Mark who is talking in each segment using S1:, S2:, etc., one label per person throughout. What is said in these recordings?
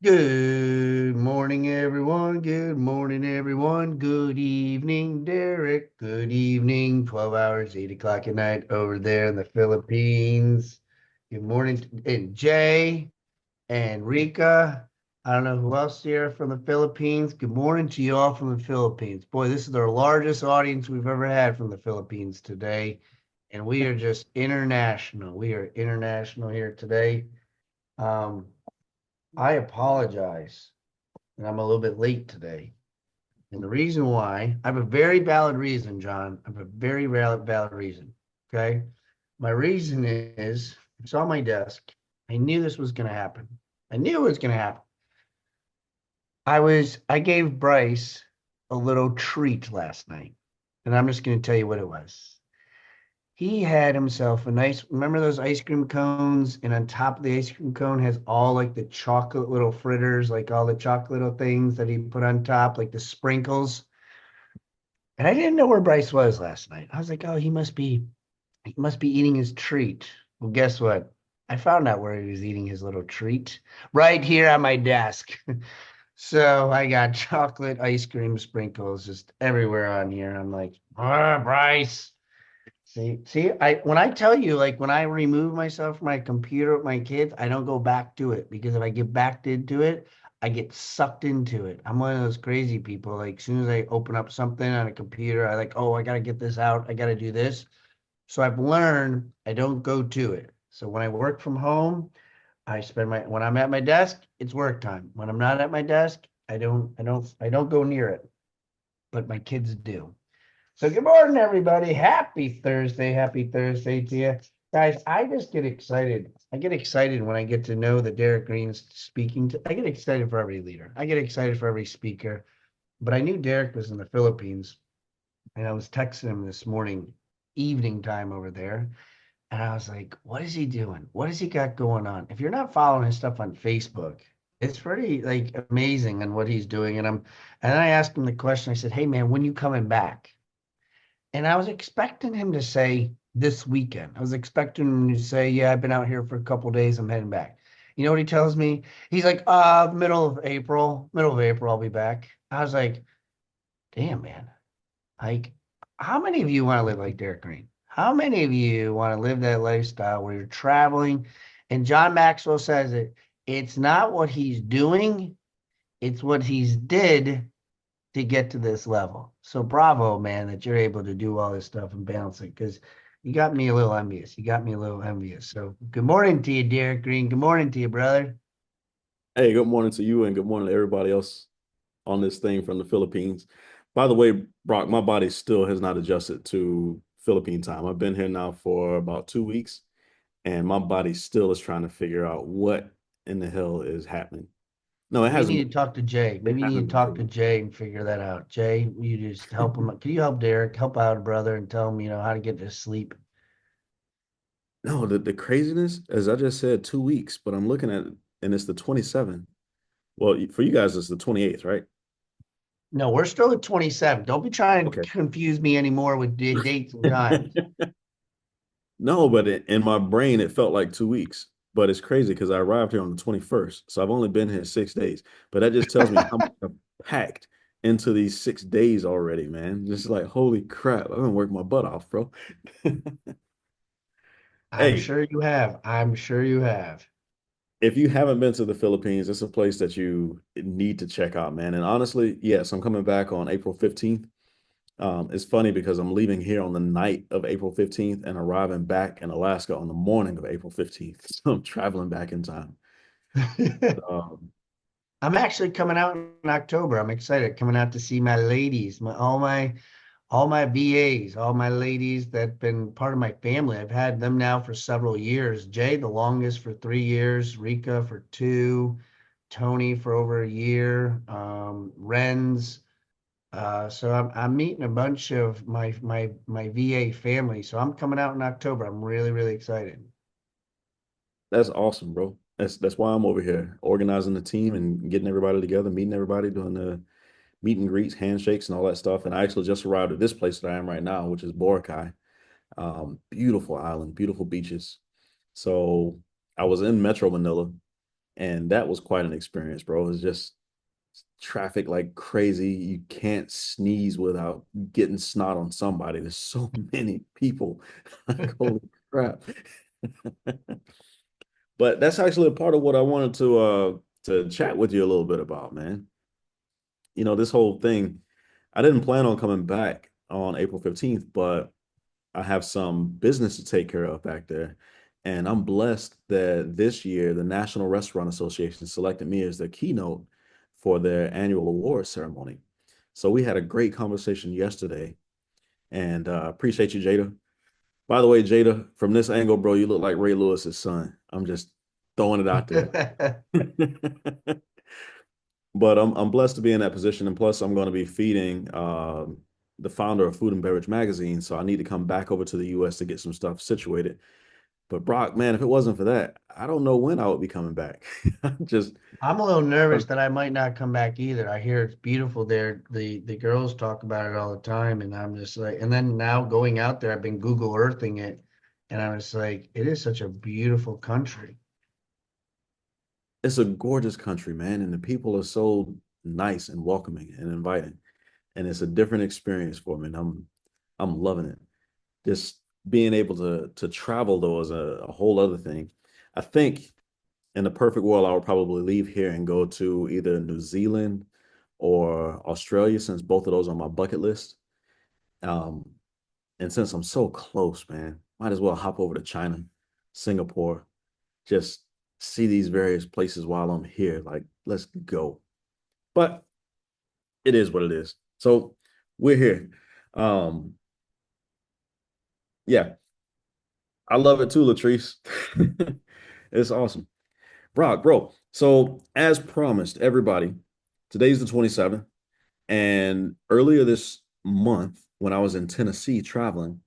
S1: Good morning, everyone. Good morning, everyone. Good evening, Derek. Good evening. 12 hours, 8 o'clock at night over there in the Philippines. Good morning, and Jay and Rika. I don't know who else here from the Philippines. Good morning to you all from the Philippines. Boy, this is our largest audience we've ever had from the Philippines today. And we are just international. We are international here today. Um, I apologize and I'm a little bit late today. And the reason why, I have a very valid reason, John. I have a very valid reason. Okay. My reason is it's on my desk. I knew this was going to happen. I knew it was going to happen. I gave Bryce a little treat last night, and I'm just going to tell you what it was. He had himself a nice, remember those ice cream cones? And on top of the ice cream cone has all like the chocolate little fritters, like all the chocolate little things that he put on top, like the sprinkles. And I didn't know where Bryce was last night. I was like, oh, he must be eating his treat. Well, guess what? I found out where he was eating his little treat right here on my desk. So I got chocolate ice cream sprinkles just everywhere on here. I'm like, Bryce. See, I when I tell you, like when I remove myself from my computer with my kids, I don't go back to it because if I get back into it, I get sucked into it. I'm one of those crazy people. Like as soon as I open up something on a computer, I like, oh, I gotta get this out. I gotta do this. So I've learned I don't go to it. So when I work from home, when I'm at my desk, it's work time. When I'm not at my desk, I don't go near it. But my kids do. So good morning, everybody. Happy Thursday. Happy Thursday to you. Guys, I just get excited. I get excited when I get to know that Derek Green's speaking to. I get excited for every leader. I get excited for every speaker. But I knew Derek was in the Philippines, and I was texting him this morning, evening time over there. And I was like, what is he doing? What has he got going on? If you're not following his stuff on Facebook, it's pretty like amazing and what he's doing. And then I asked him the question. I said, hey man, when you coming back? And I was expecting him to say this weekend. I was expecting him to say, yeah, I've been out here for a couple of days. I'm heading back. You know what he tells me? He's like, middle of April, I'll be back. I was like, damn, man. Like, how many of you want to live like Derek Green? How many of you want to live that lifestyle where you're traveling? And John Maxwell says it's not what he's doing, it's what he's did to get to this level. So bravo, man, that you're able to do all this stuff and balance it because you got me a little envious. You got me a little envious. So good morning to you, Derek Green. Good morning to you, brother.
S2: Hey, good morning to you and good morning to everybody else on this thing from the Philippines. By the way, Brock, my body still has not adjusted to Philippine time. I've been here now for about 2 weeks and my body still is trying to figure out what in the hell is happening. No, it
S1: Maybe you
S2: hasn't
S1: need
S2: been,
S1: to talk to Jay.
S2: it
S1: Maybe you need
S2: hasn't
S1: to
S2: been
S1: talk to
S2: 2 weeks.
S1: Jay and figure that out. Jay, will you just help him? Can you help Derek? Help out a brother and tell him, how to get to sleep.
S2: No, the craziness, as I just said, 2 weeks, but I'm looking at it and it's the 27th. Well, for you guys, it's the 28th, right?
S1: No, we're still at 27. Don't be trying to
S2: Okay.
S1: confuse me anymore with dates and times.
S2: No, but in my brain, it felt like 2 weeks. But it's crazy because I arrived here on the 21st. So I've only been here 6 days. But that just tells me how much I've packed into these 6 days already, man. Just like, holy crap, I've been working my butt off, bro.
S1: I'm
S2: Hey,
S1: sure you have. I'm sure you have.
S2: if you haven't been to the Philippines, it's a place that you need to check out, man. And honestly, yes, I'm coming back on April 15th. It's funny because I'm leaving here on the night of April 15th and arriving back in Alaska on the morning of April 15th. So I'm traveling back in time. Um,
S1: I'm actually coming out in October. I'm excited coming out to see my ladies, all my VAs, all my ladies that been part of my family. I've had them now for several years. Jay, the longest for 3 years, Rika for two, Tony for over a year, Renz. So I'm meeting a bunch of my VA family. So I'm coming out in October. I'm really, really excited.
S2: that's awesome, bro. That's why I'm over here organizing the team and getting everybody together, meeting everybody, doing the meet and greets, handshakes, and all that stuff. And I actually just arrived at this place that I am right now, which is Boracay. Beautiful island, beautiful beaches. So I was in Metro Manila And that was quite an experience, bro. It was just traffic like crazy. You can't sneeze without getting snot on somebody. There's so many people. Like, holy crap. But that's actually a part of what I wanted to chat with you a little bit about, man. This whole thing, I didn't plan on coming back on April 15th, but I have some business to take care of back there. And I'm blessed that this year the National Restaurant Association selected me as their keynote for their annual awards ceremony. So we had a great conversation yesterday, and appreciate you, Jada. By the way, Jada, from this angle, bro, you look like Ray Lewis's son. I'm just throwing it out there. But I'm blessed to be in that position, and plus I'm going to be feeding the founder of Food and Beverage Magazine, so I need to come back over to the U.S. to get some stuff situated. But Brock, man, if it wasn't for that, I don't know when I would be coming back. Just
S1: I'm a little nervous that I might not come back either. I hear it's beautiful there. The girls talk about it all the time, and I'm just like, and then now going out there, I've been Google Earthing it, and I was like, it is such a beautiful country.
S2: it's a gorgeous country, man, and the people are so nice and welcoming and inviting, and it's a different experience for me, and I'm loving it. Just being able to travel though is a whole other thing. I think in the perfect world, I would probably leave here and go to either New Zealand or Australia, since both of those are on my bucket list. Um, and since I'm so close, man, might as well hop over to China, Singapore, just see these various places while I'm here. Like, let's go. But it is what it is. So we're here. Um, yeah, I love it too, Latrice. It's awesome. Brock, bro. So as promised, everybody, today's the 27th. And earlier this month, when I was in Tennessee traveling,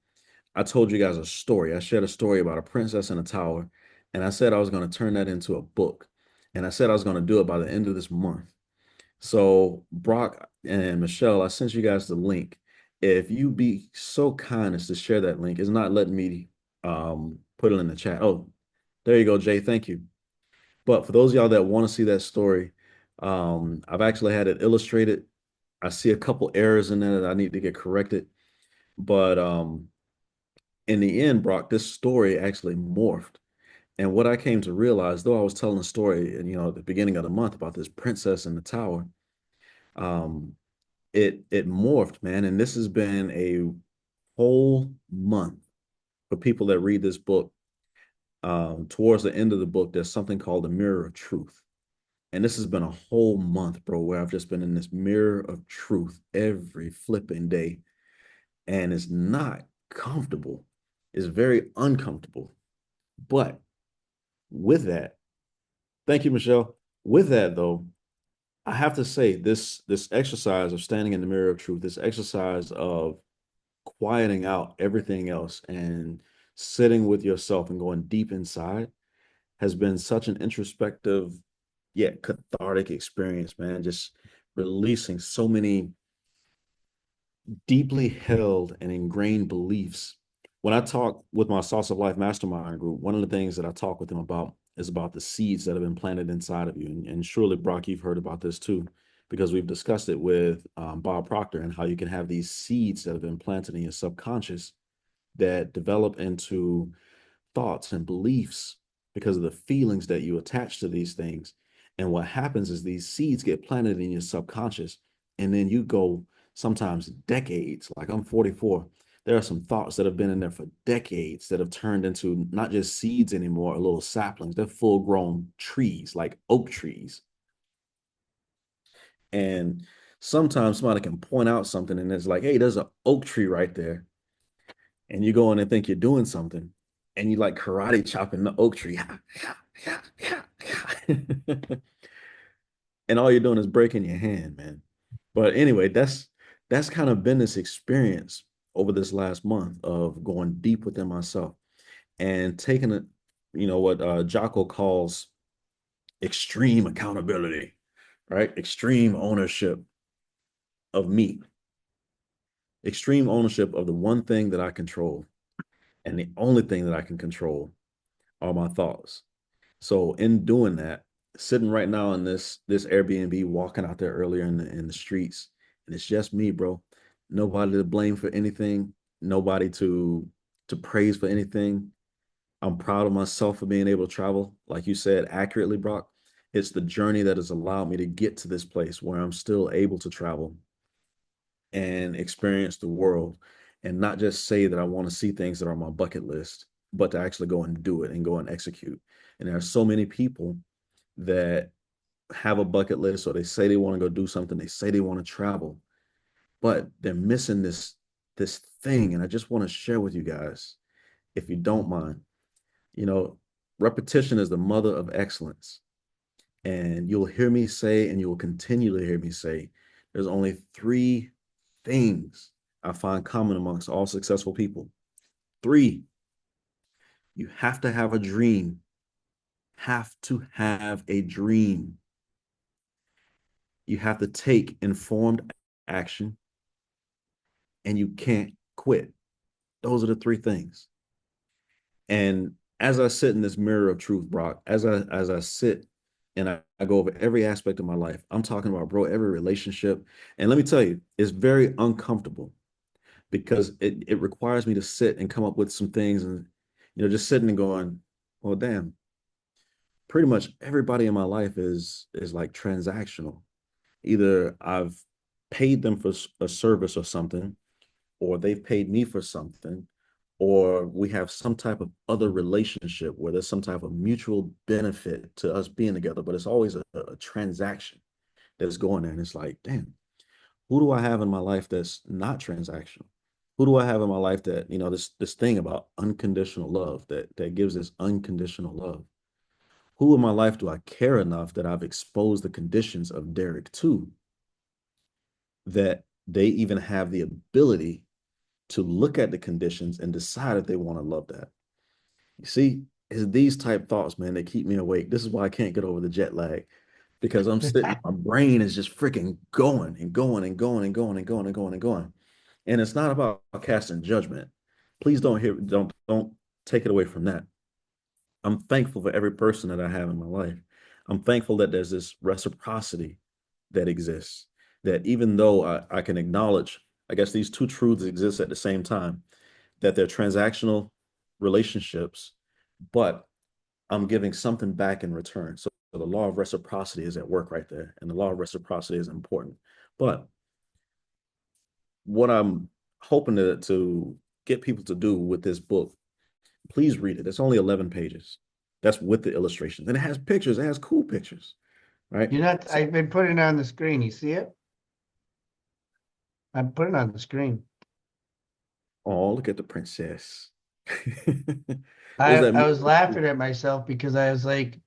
S2: I told you guys a story. I shared a story about a princess in a tower, and I said I was going to turn that into a book. And I said I was going to do it by the end of this month. So, Brock and Michelle, I sent you guys the link. If you be so kind as to share that link, it's not letting me put it in the chat. Oh, there you go, Jay. Thank you. But for those of y'all that want to see that story, I've actually had it illustrated. I see a couple errors in there that I need to get corrected. But in the end, Brock, this story actually morphed. And what I came to realize, though I was telling a story, at the beginning of the month about this princess in the tower, um, it morphed, man. And this has been a whole month for people that read this book. Towards the end of the book, there's something called the Mirror of Truth. And this has been a whole month, bro, where I've just been in this mirror of truth every flipping day. And it's not comfortable. It's very uncomfortable. But with that, thank you, Michelle. With that, though, I have to say this exercise of standing in the mirror of truth, this exercise of quieting out everything else and sitting with yourself and going deep inside has been such an introspective yet cathartic experience, man. Just releasing so many deeply held and ingrained beliefs. When I talk with my Sauce of Life mastermind group, one of the things that I talk with them about is about the seeds that have been planted inside of you. And surely, Brock, you've heard about this too, because we've discussed it with Bob Proctor and how you can have these seeds that have been planted in your subconscious that develop into thoughts and beliefs because of the feelings that you attach to these things. And what happens is these seeds get planted in your subconscious, and then you go sometimes decades. Like I'm 44. There are some thoughts that have been in there for decades that have turned into not just seeds anymore, or little saplings. They're full grown trees, like oak trees. And sometimes somebody can point out something and it's like, hey, there's an oak tree right there, and you go in and think you're doing something, and you like karate chopping the oak tree. And all you're doing is breaking your hand, man. But anyway, that's kind of been this experience over this last month of going deep within myself and taking it, what Jocko calls extreme accountability, right? Extreme ownership of me, extreme ownership of the one thing that I control. And the only thing that I can control are my thoughts. So in doing that, sitting right now in this Airbnb, walking out there earlier in the streets, and it's just me, bro. Nobody to blame for anything, nobody to praise for anything. I'm proud of myself for being able to travel, like you said, accurately, Brock. It's the journey that has allowed me to get to this place where I'm still able to travel and experience the world and not just say that I want to see things that are on my bucket list, but to actually go and do it and go and execute. And there are so many people that have a bucket list or they say they want to go do something, they say they want to travel, but they're missing this thing. And I just want to share with you guys, if you don't mind, you know, repetition is the mother of excellence. And you'll hear me say, and you will continue to hear me say, there's only three things I find common amongst all successful people. Three, you have to have a dream. Have to have a dream. You have to take informed action, and you can't quit. Those are the three things. And as I sit in this mirror of truth, Brock, as I sit and I go over every aspect of my life, I'm talking about, bro, every relationship. And let me tell you, it's very uncomfortable because it requires me to sit and come up with some things and just sitting and going, well, damn, pretty much everybody in my life is like transactional. Either I've paid them for a service or something, or they've paid me for something, or we have some type of other relationship where there's some type of mutual benefit to us being together, but it's always a transaction that's going there. And it's like, damn, who do I have in my life that's not transactional? Who do I have in my life that, this thing about unconditional love that gives this unconditional love? Who in my life do I care enough that I've exposed the conditions of Derek to, that they even have the ability to look at the conditions and decide if they want to love that? You see, it's these type thoughts, man, that keep me awake. This is why I can't get over the jet lag, because I'm sitting, my brain is just freaking going and going and going and going and going and going and going. And it's not about casting judgment. Please don't take it away from that. I'm thankful for every person that I have in my life. I'm thankful that there's this reciprocity that exists. That even though I can acknowledge, I guess these two truths exist at the same time, that they're transactional relationships, but I'm giving something back in return. So the law of reciprocity is at work right there. And the law of reciprocity is important. But what I'm hoping to get people to do with this book, please read it. It's only 11 pages. That's with the illustrations. And it has pictures. It has cool pictures, right?
S1: You're not,
S2: So,
S1: I've been putting it on the screen. You see it? I'm putting it on the screen.
S2: oh, look at the princess.
S1: I
S2: There's that
S1: I was
S2: movie.
S1: laughing at myself because I was like,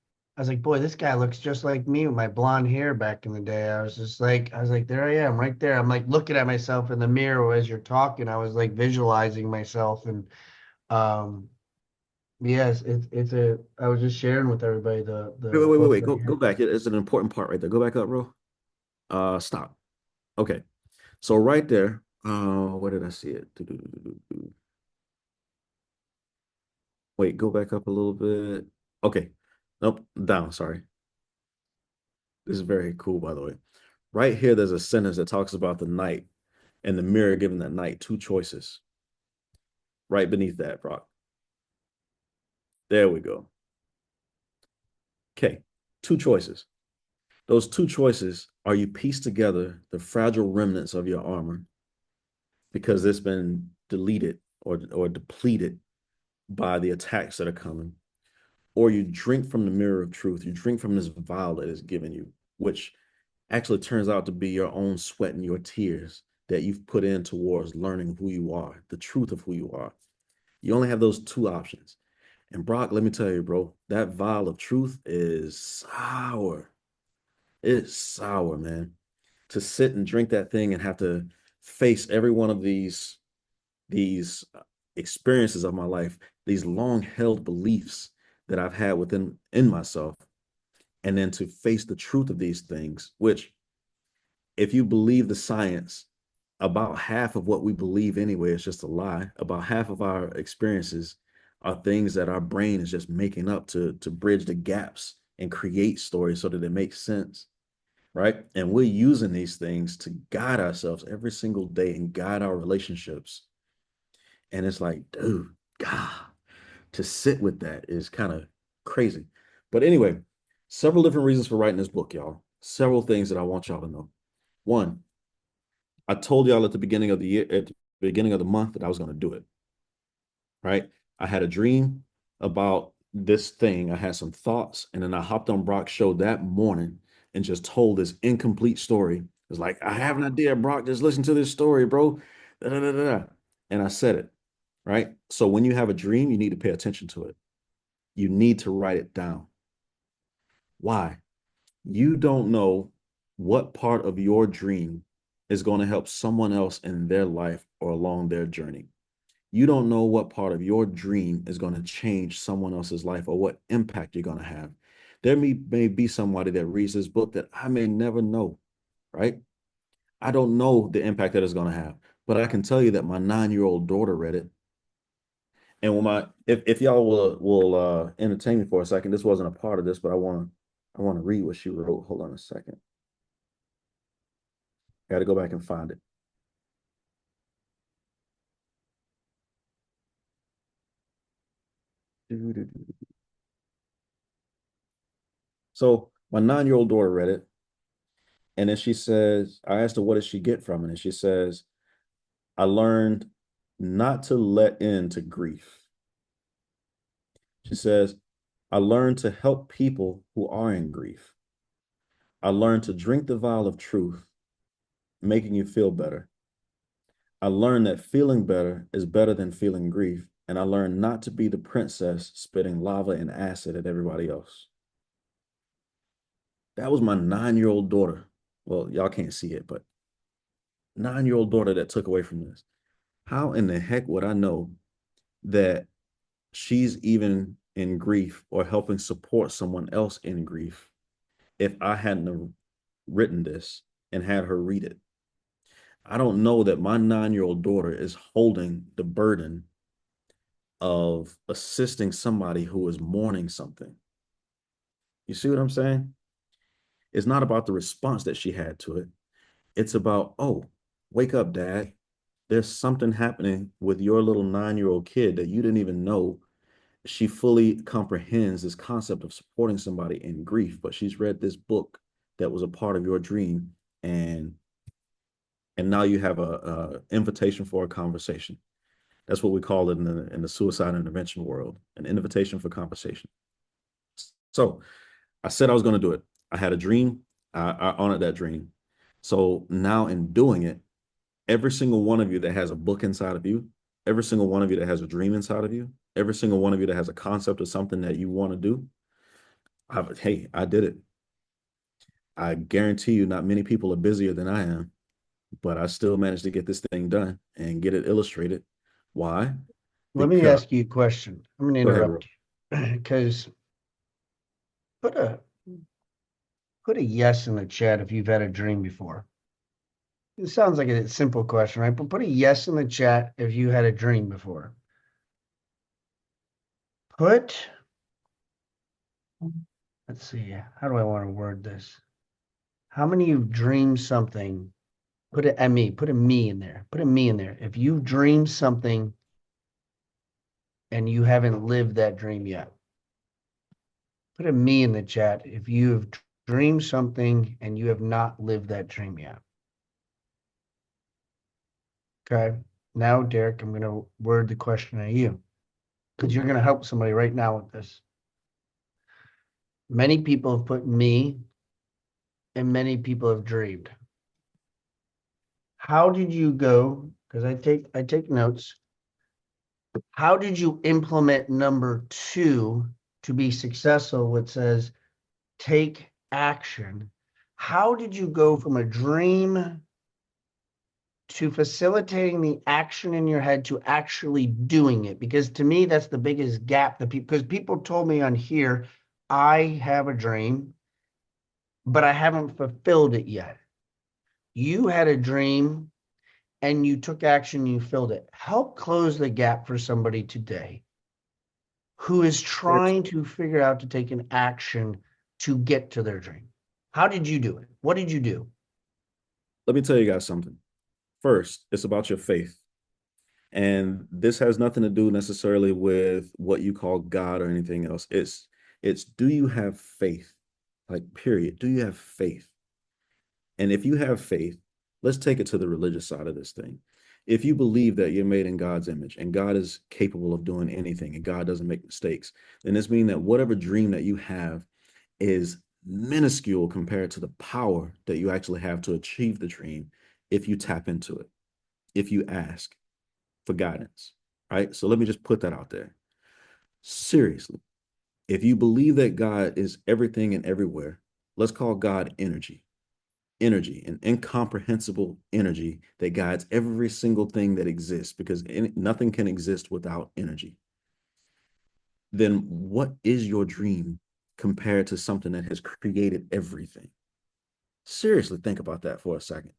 S1: boy, this guy looks just like me with my blonde hair back in the day. I was like, there I am, right there. I'm like looking at myself in the mirror as you're talking. I was like visualizing myself, and um, yes, I was just sharing with everybody
S2: Wait,
S1: the
S2: wait, wait, wait,
S1: book
S2: wait.
S1: right
S2: Go
S1: here.
S2: back. It's an important part right there. Go back up, bro. Stop. Okay. So right there, where did I see it? Wait, go back up a little bit. Okay. Nope, down, sorry. This is very cool, by the way. Right here, there's a sentence that talks about the knight and the mirror giving that knight two choices. Right beneath that, Brock. There we go. Okay, two choices. Those two choices are: you piece together the fragile remnants of your armor because it's been deleted or depleted by the attacks that are coming, or you drink from the mirror of truth. You drink from this vial that is given you, which actually turns out to be your own sweat and your tears that you've put in towards learning who you are, the truth of who you are. You only have those two options. And Brock, let me tell you, bro, that vial of truth is sour. It's sour, man. To sit and drink that thing and have to face every one of these experiences of my life, these long held beliefs that I've had within in myself, and then to face the truth of these things, which, if you believe the science, about half of what we believe anyway is just a lie. About half of our experiences are things that our brain is just making up to bridge the gaps and create stories so that it makes sense, right? And we're using these things to guide ourselves every single day and guide our relationships. And it's like, dude, God, to sit with that is kind of crazy. But anyway, several different reasons for writing this book, y'all. Several things that I want y'all to know. One, I told y'all at the beginning of the year, at the beginning of the month, that I was going to do it, right? I had a dream about this thing. I had some thoughts, and then I hopped on Brock's show that morning and just told this incomplete story. It's like, I have an idea, Brock. Just listen to this story, bro. Da, da, da, da. And I said it, right? So when you have a dream, you need to pay attention to it. You need to write it down. Why? You don't know what part of your dream is going to help someone else in their life or along their journey. You don't know what part of your dream is going to change someone else's life or what impact you're going to have. There may be somebody that reads this book that I may never know, right? I don't know the impact that it's going to have, but I can tell you that my 9-year-old daughter read it. And when if y'all will entertain me for a second, this wasn't a part of this, but I want to read what she wrote. Hold on a second. Got to go back and find it. So my 9-year-old daughter read it, and then she says, I asked her, what did she get from it? And she says, I learned not to let into grief. She says, I learned to help people who are in grief. I learned to drink the vial of truth, making you feel better. I learned that feeling better is better than feeling grief. And I learned not to be the princess spitting lava and acid at everybody else. That was my 9-year-old daughter. Well, y'all can't see it, but 9-year-old daughter that took away from this. How in the heck would I know that she's even in grief or helping support someone else in grief if I hadn't written this and had her read it? I don't know that my 9-year-old daughter is holding the burden of assisting somebody who is mourning something. You see what I'm saying? It's not about the response that she had to it. It's about, oh, wake up, dad. There's something happening with your little 9-year-old kid that you didn't even know. She fully comprehends this concept of supporting somebody in grief, but she's read this book that was a part of your dream, and now you have a invitation for a conversation. That's what we call it in the suicide intervention world, an invitation for conversation. So I said I was going to do it. I had a dream. I honored that dream. So now in doing it, every single one of you that has a book inside of you, every single one of you that has a dream inside of you, every single one of you that has a concept of something that you want to do, hey, I did it. I guarantee you not many people are busier than I am, but I still managed to get this thing done and get it illustrated. Why?
S1: Let me
S2: Because,
S1: ask you a question. I'm going to
S2: go ahead, bro.
S1: interrupt you because put a put a yes in the chat if you've had a dream before. It sounds like a simple question, right? But put a yes in the chat if you had a dream before. Put, let's see, how do I want to word this? How many of you dreamed something? Put a me, put a me in there. Put a me in there. If you've dreamed something and you haven't lived that dream yet. Put a me in the chat if you have dreamed something and you have not lived that dream yet. Okay. Now, Derek, I'm going to word the question at you because you're going to help somebody right now with this. Many people have put me and many people have dreamed. How did you go? Because I take notes. How did you implement number 2 to be successful? What says take action. How did you go from a dream to facilitating the action in your head to actually doing it? Because to me, that's the biggest gap that people, because people told me on here, I have a dream, but I haven't fulfilled it yet. You had a dream and you took action, you filled it. Help close the gap for somebody today who is trying to figure out to take an action to get to their dream? How did you do it? What did you do?
S2: Let me tell you guys something. First, it's about your faith. And this has nothing to do necessarily with what you call God or anything else. It's do you have faith? Like period. Do you have faith? And if you have faith, let's take it to the religious side of this thing. If you believe that you're made in God's image and God is capable of doing anything and God doesn't make mistakes, then this means that whatever dream that you have is minuscule compared to the power that you actually have to achieve the dream if you tap into it, if you ask for guidance, right? So let me just put that out there. Seriously, if you believe that God is everything and everywhere, let's call God energy, an incomprehensible energy that guides every single thing that exists because nothing can exist without energy. Then what is your dream compared to something that has created everything? Seriously, think about that for a second.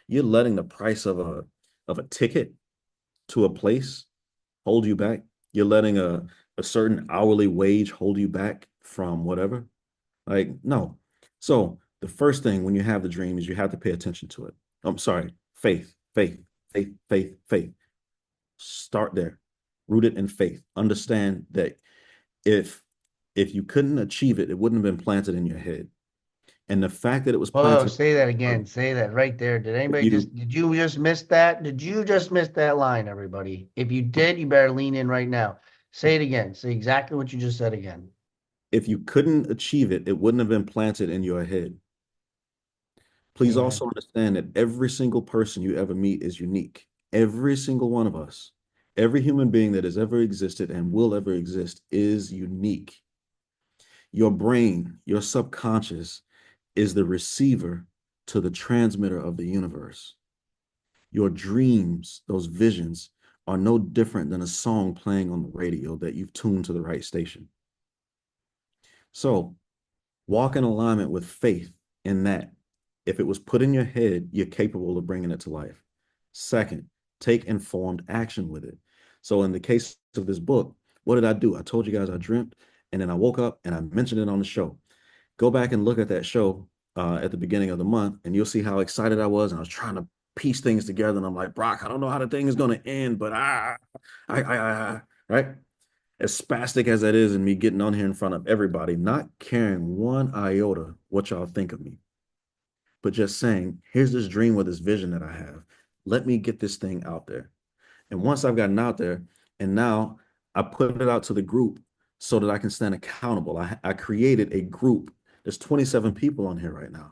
S2: You're letting the price of a ticket to a place hold you back. You're letting a certain hourly wage hold you back from whatever. Like, no. So the first thing when you have the dream is you have to pay attention to it. I'm sorry, faith, faith, faith, faith, faith. Start there. Root it in faith. Understand that if if you couldn't achieve it, it wouldn't have been planted in your head. And the fact that it was
S1: Whoa,
S2: planted,
S1: say that again. Say that right there.
S2: if you
S1: Did you just miss that? Did you just miss that line, everybody? If you did, you better lean in right now. Say it again. Say exactly what you just said again.
S2: if you couldn't achieve it, it wouldn't have been planted in your head. Please also
S1: Amen.
S2: understand that every single person you ever meet is unique. Every single one of us, every human being that has ever existed and will ever exist is unique. Your brain, your subconscious, is the receiver to the transmitter of the universe. Your dreams, those visions, are no different than a song playing on the radio that you've tuned to the right station. So walk in alignment with faith in that if it was put in your head, you're capable of bringing it to life. Second, take informed action with it. So in the case of this book, what did I do? I told you guys I dreamt, and then I woke up and I mentioned it on the show. Go back and look at that show at the beginning of the month, and you'll see how excited I was. And I was trying to piece things together, and I'm like, Brock, I don't know how the thing is going to end, but right? As spastic as that is, and me getting on here in front of everybody, not caring one iota what y'all think of me, but just saying, here's this dream or this vision that I have. Let me get this thing out there. And once I've gotten out there, and now I put it out to the group so that I can stand accountable. I created a group. There's 27 people on here right now,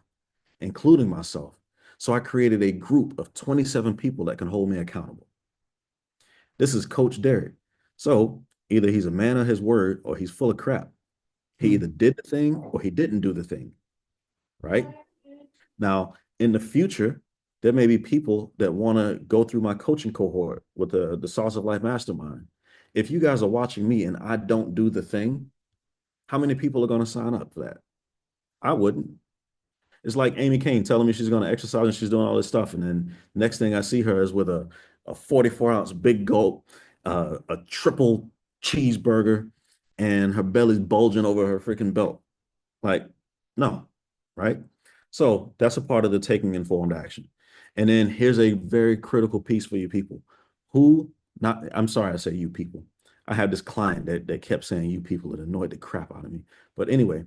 S2: including myself. So I created a group of 27 people that can hold me accountable. This is Coach Derek. So either he's a man of his word or he's full of crap. He either did the thing or he didn't do the thing, right? Now, in the future, there may be people that want to go through my coaching cohort with the Sauce of Life Mastermind. If you guys are watching me and I don't do the thing, how many people are going to sign up for that? I wouldn't. It's like Amy Kane telling me she's going to exercise and she's doing all this stuff. And then next thing I see her is with a 44-ounce big gulp, a triple cheeseburger, and her belly's bulging over her freaking belt. Like, no, right? So that's a part of the taking informed action. And then here's a very critical piece for you people. Who, not, I'm sorry, I say you people. I had this client that kept saying you people. It annoyed the crap out of me. But anyway,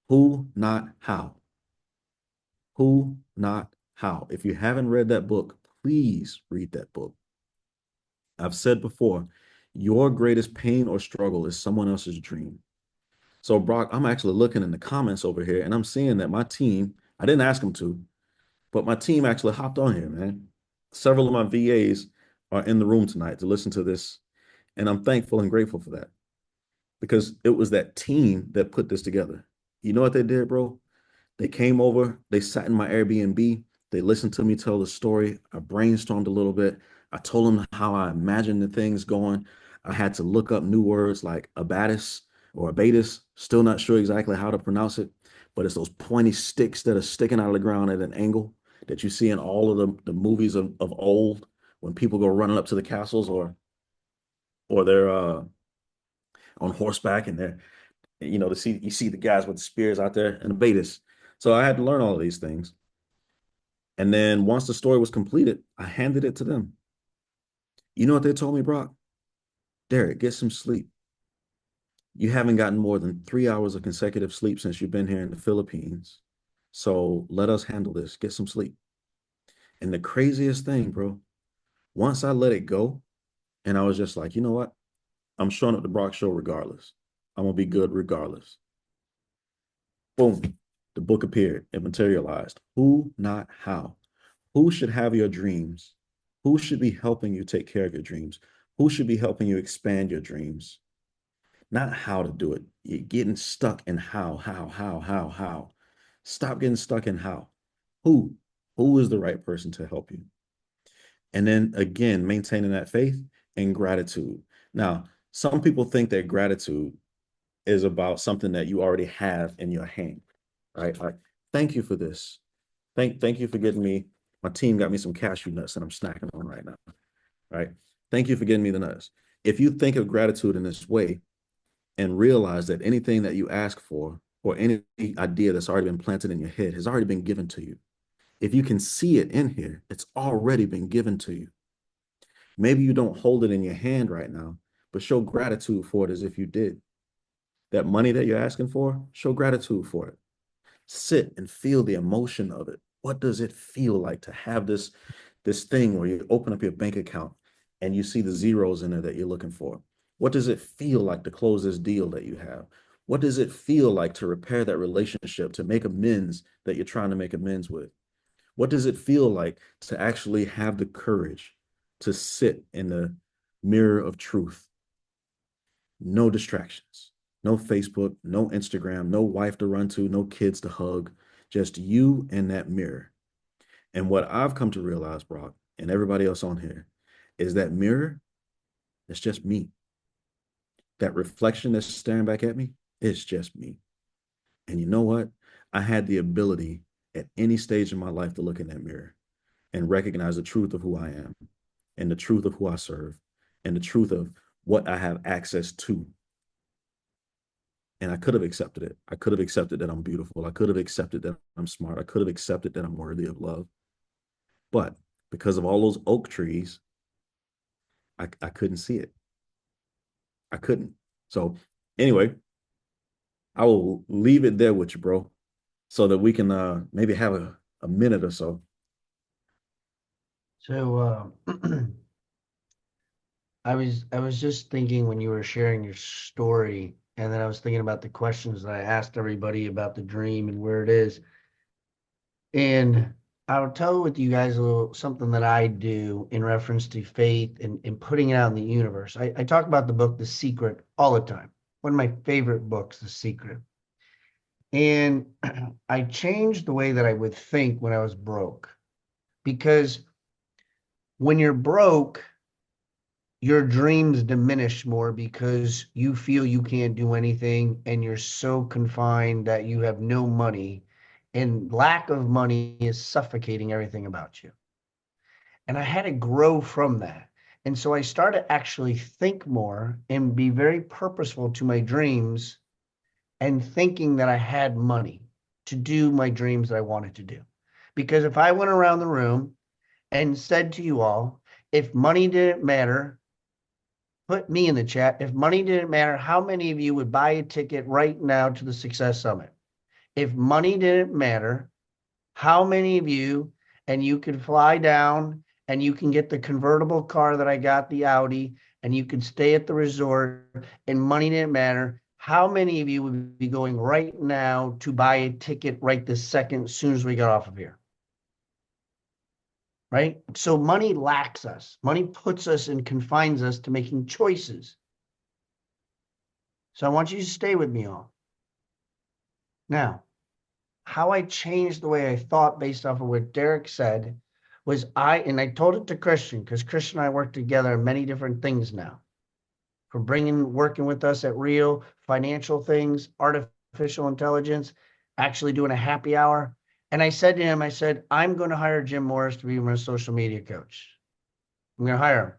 S2: who, not how. Who, not how. If you haven't read that book, please read that book. I've said before, your greatest pain or struggle is someone else's dream. So, Brock, I'm actually looking in the comments over here and I'm seeing that my team, I didn't ask them to, but my team actually hopped on here, man. Several of my VAs are in the room tonight to listen to this. And I'm thankful and grateful for that because it was that team that put this together. You know what they did, bro? They came over, they sat in my Airbnb, they listened to me tell the story. I brainstormed a little bit. I told them how I imagined the things going. I had to look up new words like abatis or abatis, still not sure exactly how to pronounce it, but it's those pointy sticks that are sticking out of the ground at an angle that you see in all of the movies of old when people go running up to the castles or they're on horseback and you see the guys with the spears out there and the betas. So I had to learn all of these things. And then once the story was completed, I handed it to them. You know what they told me, Brock? Derek, get some sleep. You haven't gotten more than 3 hours of consecutive sleep since you've been here in the Philippines. So let us handle this. Get some sleep. And the craziest thing, bro, once I let it go, and I was just like, you know what? I'm showing up the Brock show regardless. I'm gonna be good regardless. Boom. The book appeared. It materialized. Who, not how. Who should have your dreams? Who should be helping you take care of your dreams? Who should be helping you expand your dreams? Not how to do it. You're getting stuck in how. Stop getting stuck in how. Who? Who is the right person to help you? And then again, maintaining that faith and gratitude. Now, some people think that gratitude is about something that you already have in your hand, right? Like, thank you for this. Thank you for getting me. My team got me some cashew nuts and I'm snacking on right now, right? Thank you for getting me the nuts. If you think of gratitude in this way and realize that anything that you ask for or any idea that's already been planted in your head has already been given to you. If you can see it in here, it's already been given to you. Maybe you don't hold it in your hand right now, but show gratitude for it as if you did. That money that you're asking for, show gratitude for it. Sit and feel the emotion of it. What does it feel like to have this thing where you open up your bank account and you see the zeros in there that you're looking for? What does it feel like to close this deal that you have? What does it feel like to repair that relationship, to make amends that you're trying to make amends with? What does it feel like to actually have the courage to sit in the mirror of truth? No distractions, no Facebook, no Instagram, no wife to run to, no kids to hug, just you and that mirror. And what I've come to realize, Brock, and everybody else on here, is that mirror, it's just me. That reflection that's staring back at me, it's just me. And you know what? I had the ability at any stage in my life to look in that mirror and recognize the truth of who I am and the truth of who I serve and the truth of what I have access to. And I could have accepted it. I could have accepted that I'm beautiful. I could have accepted that I'm smart. I could have accepted that I'm worthy of love. But because of all those oak trees, I couldn't see it. I couldn't. So anyway, I will leave it there with you, bro, so that we can maybe have a minute or so.
S1: So I was just thinking when you were sharing your story, and then I was thinking about the questions that I asked everybody about the dream and where it is. And I'll tell with you guys a little something that I do in reference to faith and putting it out in the universe. I talk about the book The Secret all the time. One of my favorite books, The Secret. And I changed the way that I would think when I was broke. Because when you're broke, your dreams diminish more because you feel you can't do anything and you're so confined that you have no money, and lack of money is suffocating everything about you. And I had to grow from that. And so I started to actually think more and be very purposeful to my dreams and thinking that I had money to do my dreams that I wanted to do. Because if I went around the room and said to you all, if money didn't matter, put me in the chat. If money didn't matter, how many of you would buy a ticket right now to the Success Summit? If money didn't matter, how many of you, and you could fly down and you can get the convertible car that I got, the Audi, and you could stay at the resort and money didn't matter, how many of you would be going right now to buy a ticket right this second as soon as we got off of here? Right? So money lacks us. Money puts us and confines us to making choices. So I want you to stay with me all. Now, how I changed the way I thought based off of what Derek said was and I told it to Christian, because Christian and I work together on many different things now, from working with us at Real, financial things, artificial intelligence, actually doing a happy hour. And I said to him, I said, I'm going to hire Jim Morris to be my social media coach. I'm going to hire him.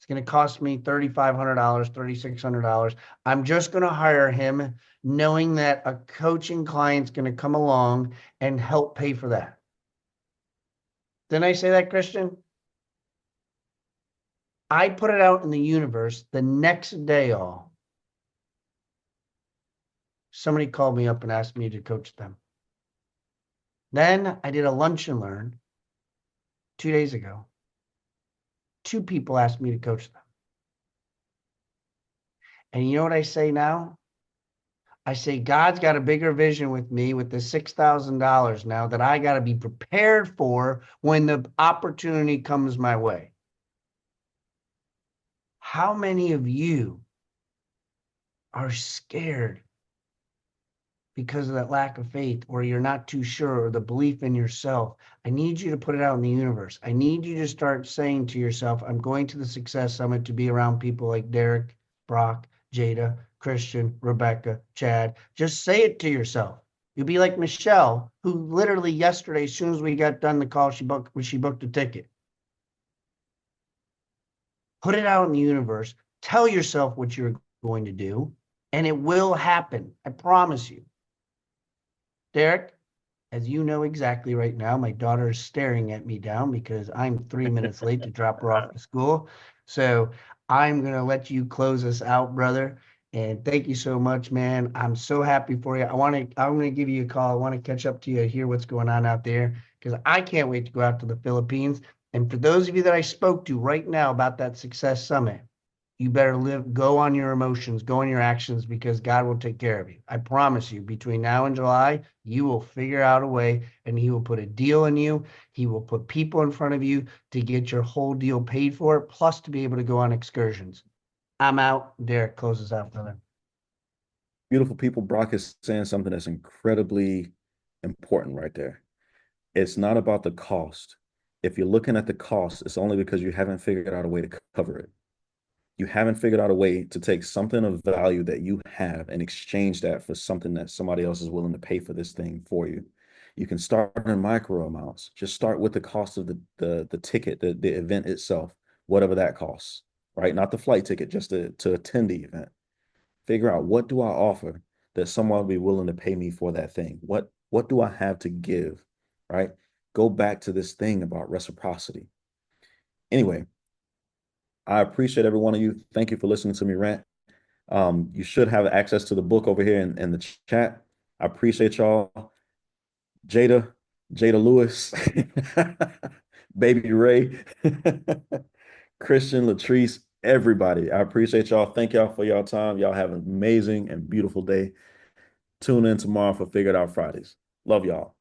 S1: It's going to cost me $3,500, $3,600. I'm just going to hire him knowing that a coaching client's going to come along and help pay for that. Didn't I say that, Christian? I put it out in the universe. The next day, somebody called me up and asked me to coach them. Then I did a lunch and learn 2 days ago. 2 people asked me to coach them. And you know what I say now? I say, God's got a bigger vision with me with the $6,000 now that I got to be prepared for when the opportunity comes my way. How many of you are scared because of that lack of faith, or you're not too sure, or the belief in yourself? I need you to put it out in the universe. I need you to start saying to yourself, I'm going to the Success Summit to be around people like Derek, Brock, Jada, Christian, Rebecca, Chad. Just say it to yourself. You'll be like Michelle, who literally yesterday, as soon as we got done the call, she booked a ticket. Put it out in the universe. Tell yourself what you're going to do, and it will happen. I promise you. Derek, as you know exactly right now, my daughter is staring at me down because I'm 3 minutes late to drop her off to school. So I'm going to let you close us out, brother. And thank you so much, man. I'm so happy for you. I'm going to give you a call. I want to catch up to you, hear what's going on out there, because I can't wait to go out to the Philippines. And for those of you that I spoke to right now about that Success Summit, you better go on your emotions, go on your actions, because God will take care of you. I promise you, between now and July, you will figure out a way, and he will put a deal in you. He will put people in front of you to get your whole deal paid for, plus to be able to go on excursions. I'm out. Derek, closes out, brother.
S2: Beautiful people. Brock is saying something that's incredibly important right there. It's not about the cost. If you're looking at the cost, it's only because you haven't figured out a way to cover it. You haven't figured out a way to take something of value that you have and exchange that for something that somebody else is willing to pay for this thing for you. You can start in micro amounts. Just start with the cost of the ticket, the event itself, whatever that costs, right? Not the flight ticket, just to attend the event. Figure out, what do I offer that someone will be willing to pay me for that thing? What do I have to give, right? Go back to this thing about reciprocity. Anyway, I appreciate every one of you. Thank you for listening to me rant. You should have access to the book over here in the chat. I appreciate y'all. Jada Lewis, Baby Ray, Christian, Latrice, everybody. I appreciate y'all. Thank y'all for y'all time. Y'all have an amazing and beautiful day. Tune in tomorrow for Figured Out Fridays. Love y'all.